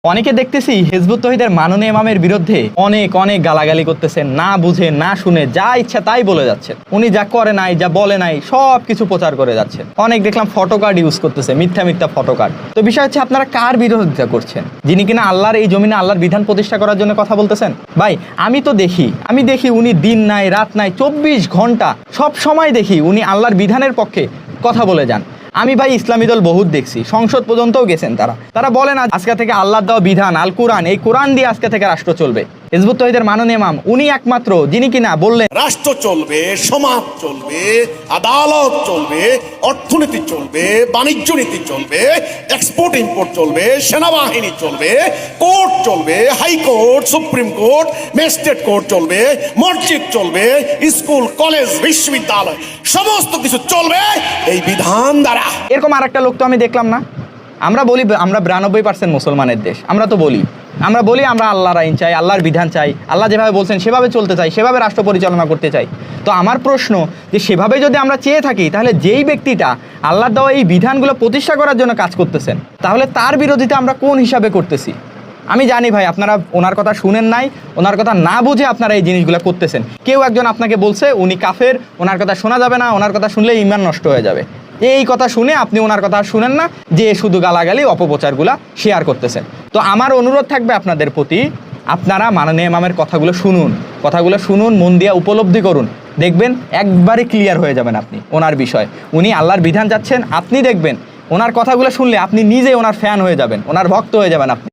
অনেকে দেখতেছি হিজবুত তৌহিদের মাননীয় ইমামের বিরুদ্ধে অনেক অনেক গালাগালি করতেছেন, না বুঝে না শুনে যা ইচ্ছা তাই বলে যাচ্ছে। উনি যা করে নাই, যা বলে নাই, সব কিছু প্রচার করে যাচ্ছে। অনেক দেখলাম ফটো কার্ড ইউজ করতেছে, মিথ্যা মিথ্যা ফটো কার্ড। তো বিষয় হচ্ছে আপনারা কার বিরোধিতা করছেন, যিনি কিনা আল্লাহর এই জমিনে আল্লাহর বিধান প্রতিষ্ঠা করার জন্য কথা বলতেছেন। ভাই আমি দেখি উনি দিন নাই রাত নাই 24 ঘন্টা সব সময় দেখি উনি আল্লাহর বিধানের পক্ষে কথা বলে যান। আমি ভাই ইসলামী দল বহুত দেখছি, সংসদ পর্যন্তও গেছেন। তারা বলে না আজকে থেকে আল্লাহর দেওয়া বিধান আল কুরআন, এই কোরআন দিয়ে আজকে থেকে রাষ্ট্র চলবে। হিজবুত তৌহিদের মাননীয় ইমাম উনি একমাত্র যিনি কিনা বললেন রাষ্ট্র চলবে, সমাজ চলবে, আদালত চলবে, অর্থনীতি চলবে, বাণিজ্য নীতি চলবে, এক্সপোর্ট ইম্পোর্ট চলবে, সেনাবাহিনী চলবে, কোর্ট চলবে, high court, supreme court, magistrate court চলবে, মসজিদ চলবে, স্কুল কলেজ বিশ্ববিদ্যালয় সমস্ত কিছু চলবে এই বিধান দ্বারা। এরকম আর একটা লোক তো আমি দেখলাম না। আমরা বলি আমরা 92% মুসলমানের দেশ, আমরা বলি আমরা আল্লাহর আইন চাই, আল্লাহর বিধান চাই, আল্লাহ যেভাবে বলছেন সেভাবে চলতে চাই, সেভাবে রাষ্ট্র পরিচালনা করতে চাই। তো আমার প্রশ্ন যে সেভাবে যদি আমরা চেয়ে থাকি, তাহলে যেই ব্যক্তিটা আল্লাহর দেওয়া এই বিধানগুলো প্রতিষ্ঠা করার জন্য কাজ করতেছেন, তাহলে তার বিরোধিতা আমরা কোন হিসাবে করতেছি? আমি জানি ভাই আপনারা ওনার কথা শুনেন নাই, ওনার কথা না বুঝে আপনারা এই জিনিসগুলো করতেছেন। কেউ একজন আপনাকে বলছে উনি কাফের, ওনার কথা শোনা যাবে না, ওনার কথা শুনলে ঈমান নষ্ট হয়ে যাবে। এই কথা শুনে আপনি ওনার কথা শুনেন না, যে শুধু গালাগালি অপপ্রচারগুলা শেয়ার করতেছেন। তো আমার অনুরোধ থাকবে আপনাদের প্রতি, আপনারা মাননীয় ইমামের কথাগুলো শুনুন, মন দিয়ে উপলব্ধি করুন, দেখবেন একবারে ক্লিয়ার হয়ে যাবেন আপনি ওনার বিষয়। উনি আল্লাহর বিধান যাচ্ছেন, আপনি দেখবেন ওনার কথাগুলো শুনলে আপনি নিজে ওনার ফ্যান হয়ে যাবেন, ওনার ভক্ত হয়ে যাবেন আপনি।